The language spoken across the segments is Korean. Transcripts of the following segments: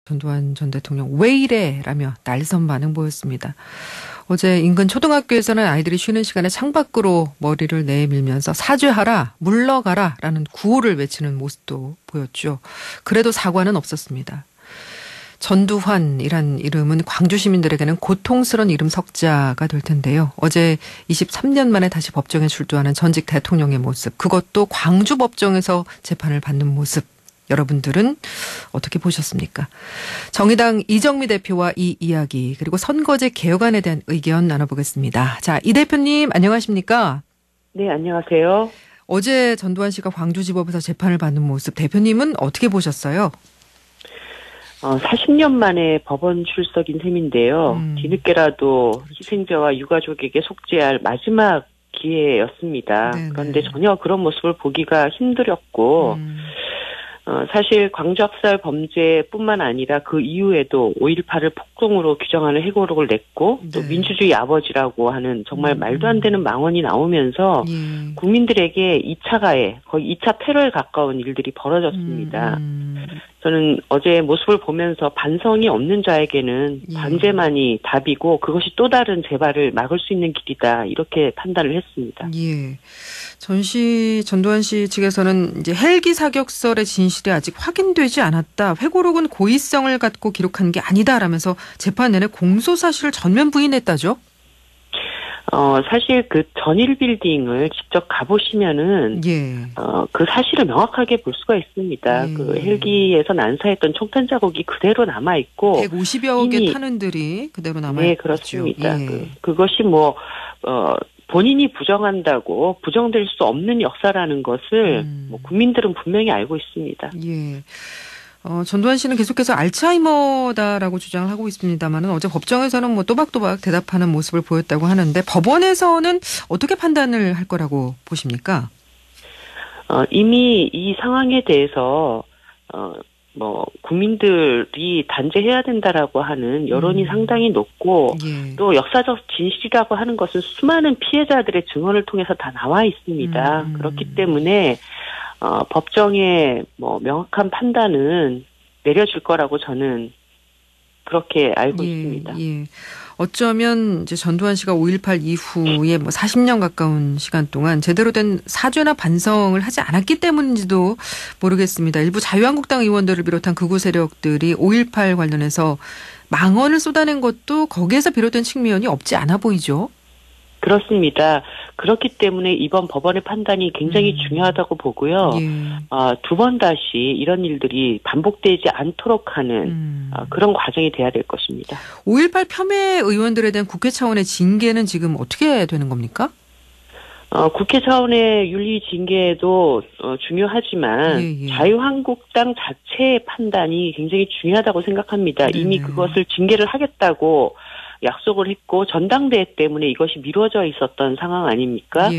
전두환 전 대통령 왜 이래? 라며 날선 반응 보였습니다. 어제 인근 초등학교에서는 아이들이 쉬는 시간에 창밖으로 머리를 내밀면서 사죄하라, 물러가라 라는 구호를 외치는 모습도 보였죠. 그래도 사과는 없었습니다. 전두환이란 이름은 광주 시민들에게는 고통스러운 이름 석자가 될 텐데요. 어제 23년 만에 다시 법정에 출두하는 전직 대통령의 모습, 그것도 광주 법정에서 재판을 받는 모습, 여러분들은 어떻게 보셨습니까? 정의당 이정미 대표와 이 이야기, 그리고 선거제 개혁안에 대한 의견 나눠보겠습니다. 자, 이 대표님 안녕하십니까? 네, 안녕하세요. 어제 전두환 씨가 광주지법에서 재판을 받는 모습, 대표님은 어떻게 보셨어요? 40년 만에 법원 출석인 셈인데요. 뒤늦게라도 희생자와 유가족에게 속죄할 마지막 기회였습니다. 네네. 그런데 전혀 그런 모습을 보기가 힘들었고 사실 광주 학살 범죄뿐만 아니라 그 이후에도 5.18을 폭동으로 규정하는 회고록을 냈고 또 민주주의 아버지라고 하는 정말 말도 안 되는 망언이 나오면서 국민들에게 2차 가해, 거의 2차 테러에 가까운 일들이 벌어졌습니다. 저는 어제 모습을 보면서 반성이 없는 자에게는 단죄만이 답이고 그것이 또 다른 재발을 막을 수 있는 길이다, 이렇게 판단을 했습니다. 예. 전두환 씨 측에서는 이제 헬기 사격설의 진실이 아직 확인되지 않았다, 회고록은 고의성을 갖고 기록한 게 아니다라면서 재판 내내 공소 사실을 전면 부인했다죠? 사실 그 전일 빌딩을 직접 가보시면은, 그 사실을 명확하게 볼 수가 있습니다. 그 헬기에서 난사했던 총탄 자국이 그대로 남아있고. 150여 개 탄원들이 그대로 남아있죠. 네, 그렇습니다. 그것이 본인이 부정한다고 부정될 수 없는 역사라는 것을 국민들은 분명히 알고 있습니다. 예. 전두환 씨는 계속해서 알츠하이머다라고 주장을 하고 있습니다만은 어제 법정에서는 또박또박 대답하는 모습을 보였다고 하는데 법원에서는 어떻게 판단을 할 거라고 보십니까? 이미 이 상황에 대해서 국민들이 단죄해야 된다라고 하는 여론이 상당히 높고 또 역사적 진실이라고 하는 것은 수많은 피해자들의 증언을 통해서 다 나와 있습니다. 그렇기 때문에 법정의 명확한 판단은 내려질 거라고 저는 그렇게 알고 있습니다. 예. 어쩌면 이제 전두환 씨가 5.18 이후에 40년 가까운 시간 동안 제대로 된 사죄나 반성을 하지 않았기 때문인지도 모르겠습니다. 일부 자유한국당 의원들을 비롯한 극우 세력들이 5.18 관련해서 망언을 쏟아낸 것도 거기에서 비롯된 측면이 없지 않아 보이죠. 그렇습니다. 그렇기 때문에 이번 법원의 판단이 굉장히 중요하다고 보고요. 두 번 다시 이런 일들이 반복되지 않도록 하는 그런 과정이 돼야 될 것입니다. 5.18 폄훼 의원들에 대한 국회 차원의 징계는 지금 어떻게 되는 겁니까? 국회 차원의 윤리 징계도 중요하지만 자유한국당 자체의 판단이 굉장히 중요하다고 생각합니다. 이미 그것을 징계를 하겠다고 약속을 했고 전당대회 때문에 이것이 미뤄져 있었던 상황 아닙니까?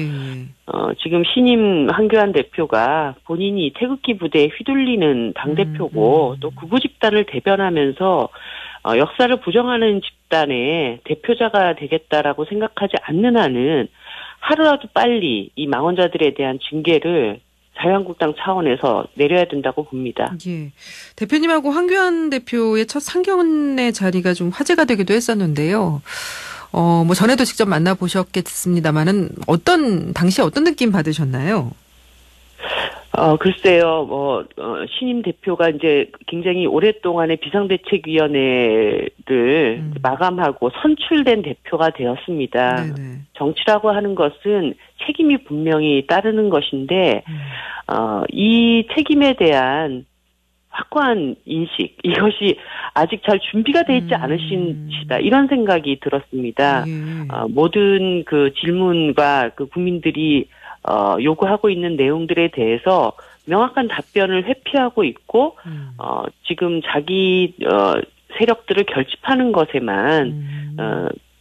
지금 신임 한교안 대표가 본인이 태극기 부대에 휘둘리는 당대표고 또 극우 집단을 대변하면서 역사를 부정하는 집단의 대표자가 되겠다라고 생각하지 않는 한은 하루라도 빨리 이 망언자들에 대한 징계를 자유한국당 차원에서 내려야 된다고 봅니다. 예. 대표님하고 황교안 대표의 첫 상견례 자리가 좀 화제가 되기도 했었는데요. 전에도 직접 만나보셨겠습니다만은 당시에 어떤 느낌 받으셨나요? 글쎄요, 신임 대표가 이제 굉장히 오랫동안의 비상대책위원회를 마감하고 선출된 대표가 되었습니다. 정치라고 하는 것은 책임이 분명히 따르는 것인데, 이 책임에 대한 확고한 인식, 이것이 아직 잘 준비가 되어 있지 않으신시다, 이런 생각이 들었습니다. 모든 그 질문과 그 국민들이 요구하고 있는 내용들에 대해서 명확한 답변을 회피하고 있고, 지금 자기 세력들을 결집하는 것에만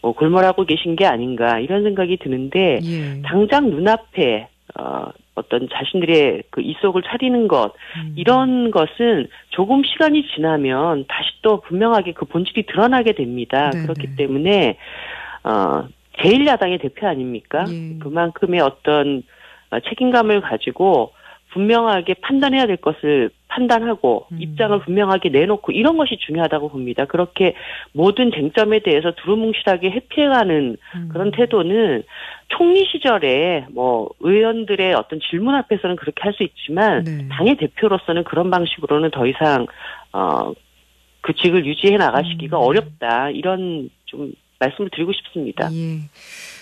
골몰하고 계신 게 아닌가, 이런 생각이 드는데, 당장 눈앞에 어떤 자신들의 그 이속을 차리는 것, 이런 것은 조금 시간이 지나면 다시 또 분명하게 그 본질이 드러나게 됩니다. 그렇기 때문에 제1야당의 대표 아닙니까? 그만큼의 어떤 책임감을 가지고 분명하게 판단해야 될 것을 판단하고 입장을 분명하게 내놓고 이런 것이 중요하다고 봅니다. 그렇게 모든 쟁점에 대해서 두루뭉실하게 회피해가는 그런 태도는 총리 시절에 뭐 의원들의 어떤 질문 앞에서는 그렇게 할 수 있지만 네. 당의 대표로서는 그런 방식으로는 더 이상 그 직을 유지해 나가시기가 어렵다. 이런 좀 말씀을 드리고 싶습니다. 예.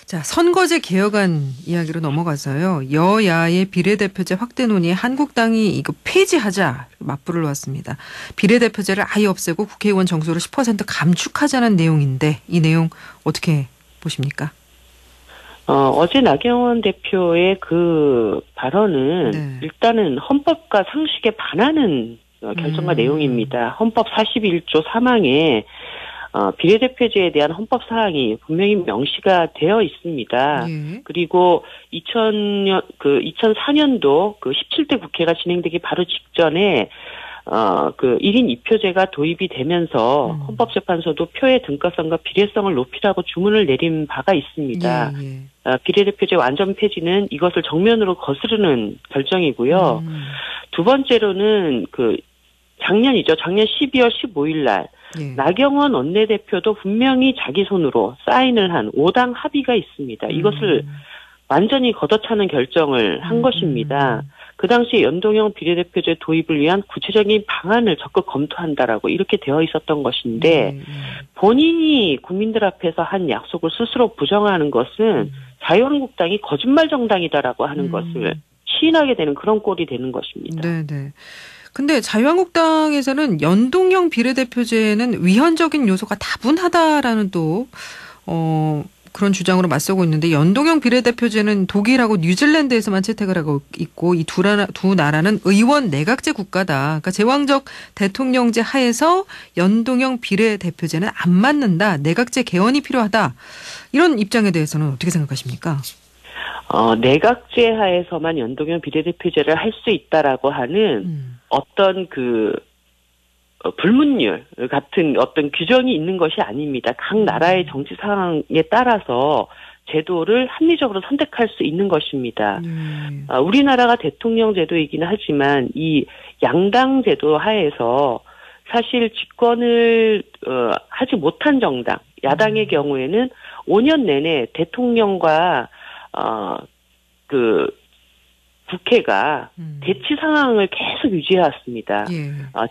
자, 선거제 개혁안 이야기로 넘어가서요. 여야의 비례대표제 확대 논의에 한국당이 이거 폐지하자 맞불을 놓았습니다. 비례대표제를 아예 없애고 국회의원 정수를 10% 감축하자는 내용인데 이 내용 어떻게 보십니까? 어제 나경원 대표의 그 발언은 네. 일단은 헌법과 상식에 반하는 결정과 내용입니다. 헌법 41조 3항에 비례대표제에 대한 헌법 사항이 분명히 명시가 되어 있습니다. 그리고 2004년도 그 17대 국회가 진행되기 바로 직전에 그 1인 2표제가 도입이 되면서 헌법재판소도 표의 등가성과 비례성을 높이라고 주문을 내린 바가 있습니다. 비례대표제 완전 폐지는 이것을 정면으로 거스르는 결정이고요. 두 번째로는 그 작년이죠. 작년 12월 15일 날 나경원 원내대표도 분명히 자기 손으로 사인을 한 5당 합의가 있습니다. 이것을 완전히 걷어차는 결정을 한 것입니다. 그 당시에 연동형 비례대표제 도입을 위한 구체적인 방안을 적극 검토한다라고 이렇게 되어 있었던 것인데 본인이 국민들 앞에서 한 약속을 스스로 부정하는 것은 자유한국당이 거짓말 정당이다라고 하는 것을 시인하게 되는 그런 꼴이 되는 것입니다. 네네. 근데 자유한국당에서는 연동형 비례대표제는 위헌적인 요소가 다분하다라는 또 그런 주장으로 맞서고 있는데 연동형 비례대표제는 독일하고 뉴질랜드에서만 채택을 하고 있고 이 두 나라는 의원 내각제 국가다. 그러니까 제왕적 대통령제 하에서 연동형 비례대표제는 안 맞는다. 내각제 개헌이 필요하다. 이런 입장에 대해서는 어떻게 생각하십니까? 내각제 하에서만 연동형 비례대표제를 할 수 있다라고 하는 어떤 불문율 같은 어떤 규정이 있는 것이 아닙니다. 각 나라의 정치 상황에 따라서 제도를 합리적으로 선택할 수 있는 것입니다. 우리나라가 대통령 제도이기는 하지만 이 양당 제도 하에서 사실 집권을 하지 못한 정당, 야당의 경우에는 5년 내내 대통령과 국회가 대치 상황을 계속 유지해왔습니다.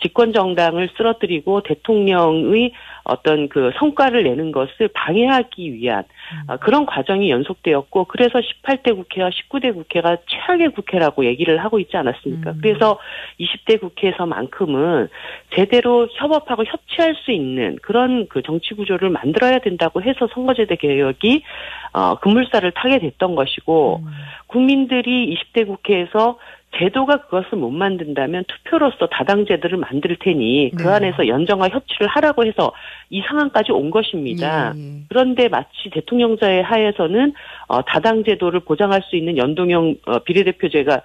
집권 정당을 쓰러뜨리고 대통령의 어떤 그 성과를 내는 것을 방해하기 위한 그런 과정이 연속되었고 그래서 18대 국회와 19대 국회가 최악의 국회라고 얘기를 하고 있지 않았습니까? 그래서 20대 국회에서만큼은 제대로 협업하고 협치할 수 있는 그런 그 정치 구조를 만들어야 된다고 해서 선거제도 개혁이 급물살을 타게 됐던 것이고 국민들이 20대 국회에서 제도가 그것을 못 만든다면 투표로서 다당제도를 만들 테니 그 안에서 연정과 협치를 하라고 해서 이 상황까지 온 것입니다. 그런데 마치 대통령제의 하에서는 다당제도를 보장할 수 있는 연동형 비례대표제가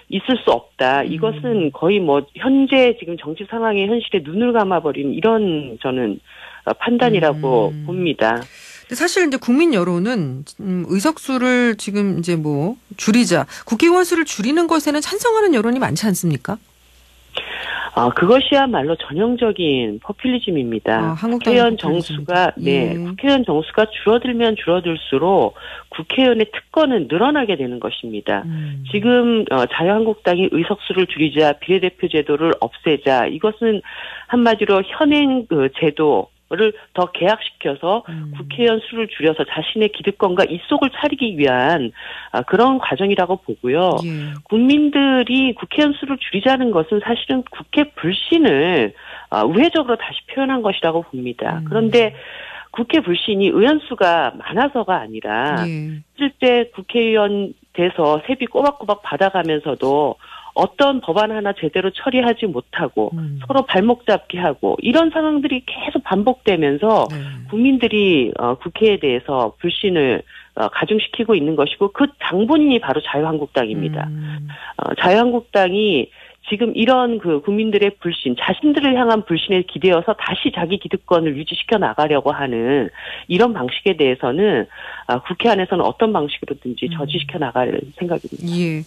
있을 수 없다. 이것은 거의 뭐 현재 지금 정치 상황의 현실에 눈을 감아버린 이런 저는 판단이라고 봅니다. 사실 이제 국민 여론은 의석수를 지금 이제 뭐 줄이자, 국회의원 수를 줄이는 것에는 찬성하는 여론이 많지 않습니까? 그것이야말로 전형적인 포퓰리즘입니다. 국회의원 정수가 국회의원 정수가 줄어들면 줄어들수록 국회의원의 특권은 늘어나게 되는 것입니다. 지금 자유한국당이 의석수를 줄이자, 비례대표 제도를 없애자, 이것은 한마디로 현행 그 제도 를 더 개혁시켜서 국회의원 수를 줄여서 자신의 기득권과 이속을 차리기 위한 그런 과정이라고 보고요. 국민들이 국회의원 수를 줄이자는 것은 사실은 국회 불신을 우회적으로 다시 표현한 것이라고 봅니다. 그런데 국회 불신이 의원 수가 많아서가 아니라 실제 국회의원 돼서 세비 꼬박꼬박 받아가면서도 어떤 법안 하나 제대로 처리하지 못하고 서로 발목 잡기 하고 이런 상황들이 계속 반복되면서 국민들이 국회에 대해서 불신을 가중시키고 있는 것이고 그 장본인이 바로 자유한국당입니다. 자유한국당이 지금 이런 그 국민들의 불신, 자신들을 향한 불신에 기대어서 다시 자기 기득권을 유지시켜 나가려고 하는 이런 방식에 대해서는 국회 안에서는 어떤 방식으로든지 저지시켜 나갈 생각입니다. 예.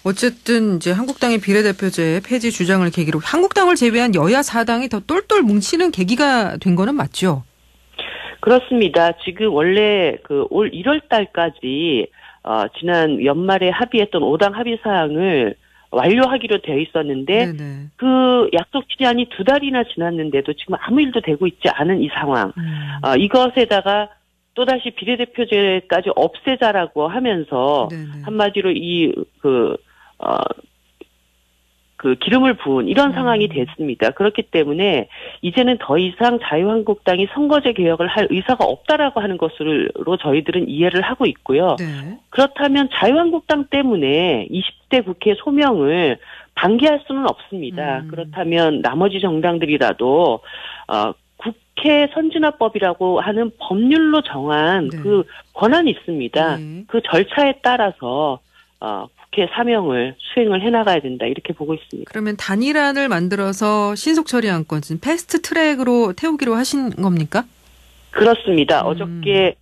어쨌든 이제 한국당의 비례대표제 폐지 주장을 계기로 한국당을 제외한 여야 4당이 더 똘똘 뭉치는 계기가 된 거는 맞죠? 그렇습니다. 지금 원래 그 올 1월 달까지 지난 연말에 합의했던 5당 합의 사항을 완료하기로 되어 있었는데 네네. 그 약속期한이 2달이나 지났는데도 지금 아무 일도 되고 있지 않은 이 상황. 이것에다가 또다시 비례대표제까지 없애자라고 하면서 네네. 한마디로 그 기름을 부은 이런 상황이 됐습니다. 그렇기 때문에 이제는 더 이상 자유한국당이 선거제 개혁을 할 의사가 없다라고 하는 것으로 저희들은 이해를 하고 있고요. 네. 그렇다면 자유한국당 때문에 20대 국회 소명을 방기할 수는 없습니다. 그렇다면 나머지 정당들이라도 국회 선진화법이라고 하는 법률로 정한 네. 그 권한이 있습니다. 네. 그 절차에 따라서 국회 사명을 수행을 해나가야 된다 이렇게 보고 있습니다. 그러면 단일안을 만들어서 신속 처리 안건, 패스트 트랙으로 태우기로 하신 겁니까? 그렇습니다. 어저께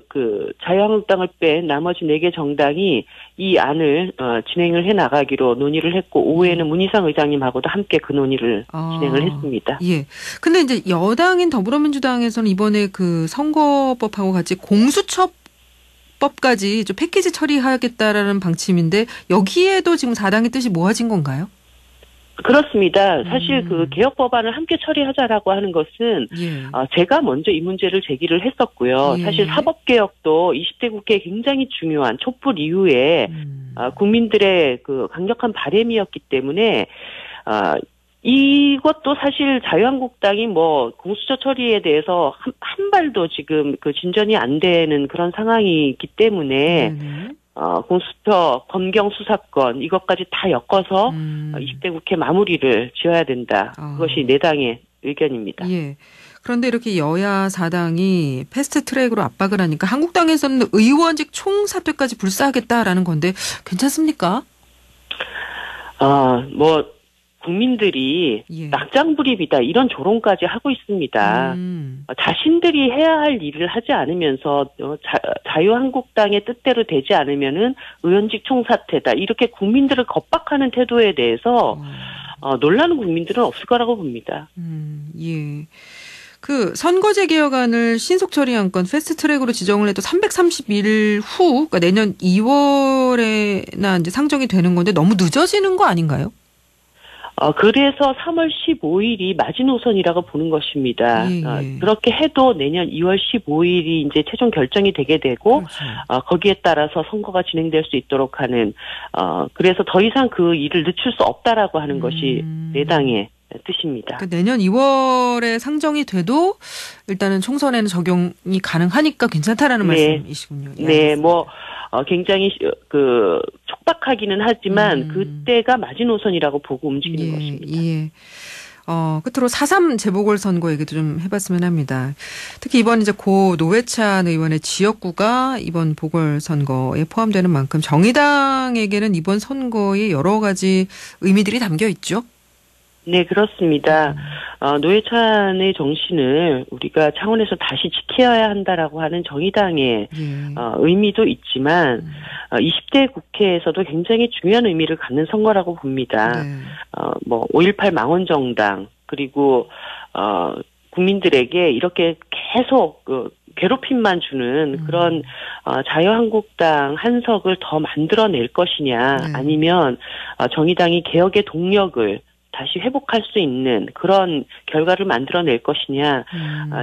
그 자유한국당을 뺀 나머지 4개 정당이 이 안을 진행을 해나가기로 논의를 했고 오후에는 문희상 의장님하고도 함께 그 논의를 진행을 했습니다. 예. 근데 이제 여당인 더불어민주당에서는 이번에 그 선거법하고 같이 공수처법까지 좀 패키지 처리하겠다라는 방침인데 여기에도 지금 4당의 뜻이 모아진 건가요? 그렇습니다. 사실 그 개혁 법안을 함께 처리하자라고 하는 것은 예. 제가 먼저 이 문제를 제기를 했었고요. 예. 사실 사법개혁도 20대 국회에 굉장히 중요한 촛불 이후에 국민들의 그 강력한 바람이었기 때문에 이것도 사실 자유한국당이 뭐 공수처 처리에 대해서 한 발도 지금 그 진전이 안 되는 그런 상황이기 때문에 공수처 검경 수사권 이것까지 다 엮어서 20대 국회 마무리를 지어야 된다. 그것이 4당의 의견입니다. 예. 그런데 이렇게 여야 4당이 패스트 트랙으로 압박을 하니까 한국당에서는 의원직 총사퇴까지 불사하겠다라는 건데 괜찮습니까? 국민들이 예. 낙장불입이다 이런 조롱까지 하고 있습니다. 자신들이 해야 할 일을 하지 않으면서 자유한국당의 뜻대로 되지 않으면은 의원직 총사퇴다 이렇게 국민들을 겁박하는 태도에 대해서 놀라는 국민들은 없을 거라고 봅니다. 예. 그 선거제 개혁안을 신속 처리한 건 패스트트랙으로 지정을 해도 330일 후, 그러니까 내년 2월에나 이제 상정이 되는 건데 너무 늦어지는 거 아닌가요? 그래서 3월 15일이 마지노선이라고 보는 것입니다. 예. 그렇게 해도 내년 2월 15일이 이제 최종 결정이 되게 되고, 그렇죠. 거기에 따라서 선거가 진행될 수 있도록 하는, 그래서 더 이상 그 일을 늦출 수 없다라고 하는 것이 4당의 뜻입니다. 그러니까 내년 2월에 상정이 돼도 일단은 총선에는 적용이 가능하니까 괜찮다라는 말씀이시군요. 예, 네, 굉장히 촉박하기는 하지만 그때가 마지노선이라고 보고 움직이는 것입니다. 예. 끝으로 4.3 재보궐선거 얘기도 좀 해봤으면 합니다. 특히 이번 이제 고 노회찬 의원의 지역구가 이번 보궐선거에 포함되는 만큼 정의당에게는 이번 선거에 여러 가지 의미들이 담겨 있죠. 네, 그렇습니다. 노회찬의 정신을 우리가 창원에서 다시 지켜야 한다라고 하는 정의당의 의미도 있지만 20대 국회에서도 굉장히 중요한 의미를 갖는 선거라고 봅니다. 5.18 망원정당 그리고 국민들에게 이렇게 계속 괴롭힘만 주는 그런 자유한국당 한석을 더 만들어낼 것이냐 아니면 정의당이 개혁의 동력을 다시 회복할 수 있는 그런 결과를 만들어낼 것이냐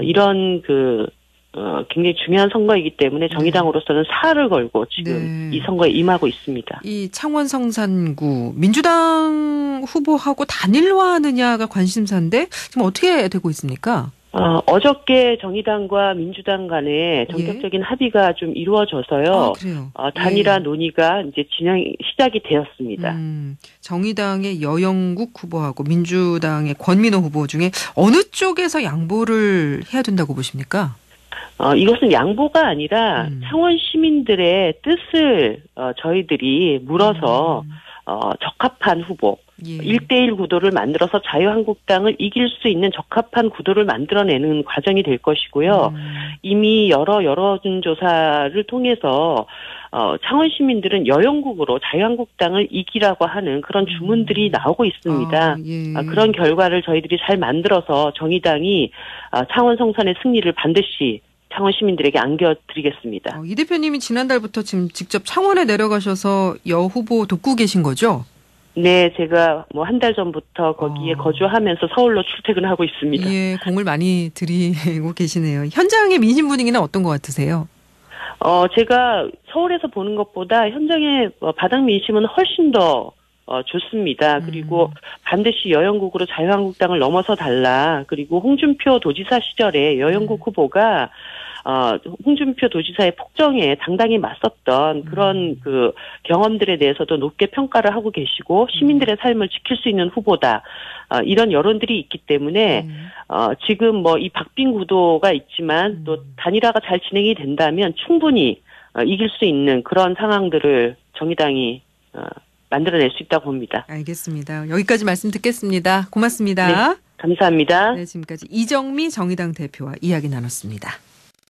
이런 굉장히 중요한 선거이기 때문에 정의당으로서는 사활을 걸고 지금 이 선거에 임하고 있습니다. 이 창원 성산구 민주당 후보하고 단일화하느냐가 관심사인데 지금 어떻게 되고 있습니까? 어저께 정의당과 민주당 간에 전격적인 합의가 좀 이루어져서요. 그래요? 단일화 논의가 이제 시작이 되었습니다. 정의당의 여영국 후보하고 민주당의 권민호 후보 중에 어느 쪽에서 양보를 해야 된다고 보십니까? 이것은 양보가 아니라 창원 시민들의 뜻을 저희들이 물어서 적합한 후보 예. 1대1 구도를 만들어서 자유한국당을 이길 수 있는 적합한 구도를 만들어내는 과정이 될 것이고요. 이미 여러 여론조사를 통해서 창원 시민들은 여영국으로 자유한국당을 이기라고 하는 그런 주문들이 나오고 있습니다. 예. 그런 결과를 저희들이 잘 만들어서 정의당이 창원 성산의 승리를 반드시 창원 시민들에게 안겨드리겠습니다. 이 대표님이 지난달부터 지금 직접 창원에 내려가셔서 여 후보 돕고 계신 거죠? 네, 제가 뭐 한 달 전부터 거기에 거주하면서 서울로 출퇴근하고 있습니다. 예, 공을 많이 들이고 계시네요. 현장의 민심 분위기는 어떤 것 같으세요? 제가 서울에서 보는 것보다 현장의 바닥 민심은 훨씬 더 좋습니다. 그리고 반드시 여영국으로 자유한국당을 넘어서 달라. 그리고 홍준표 도지사 시절에 여영국 후보가 홍준표 도지사의 폭정에 당당히 맞섰던 그런 그 경험들에 대해서도 높게 평가를 하고 계시고 시민들의 삶을 지킬 수 있는 후보다. 이런 여론들이 있기 때문에 지금 뭐 이 박빙 구도가 있지만 또 단일화가 잘 진행이 된다면 충분히 이길 수 있는 그런 상황들을 정의당이 만들어낼 수 있다고 봅니다. 알겠습니다. 여기까지 말씀 듣겠습니다. 고맙습니다. 네, 감사합니다. 네, 지금까지 이정미 정의당 대표와 이야기 나눴습니다.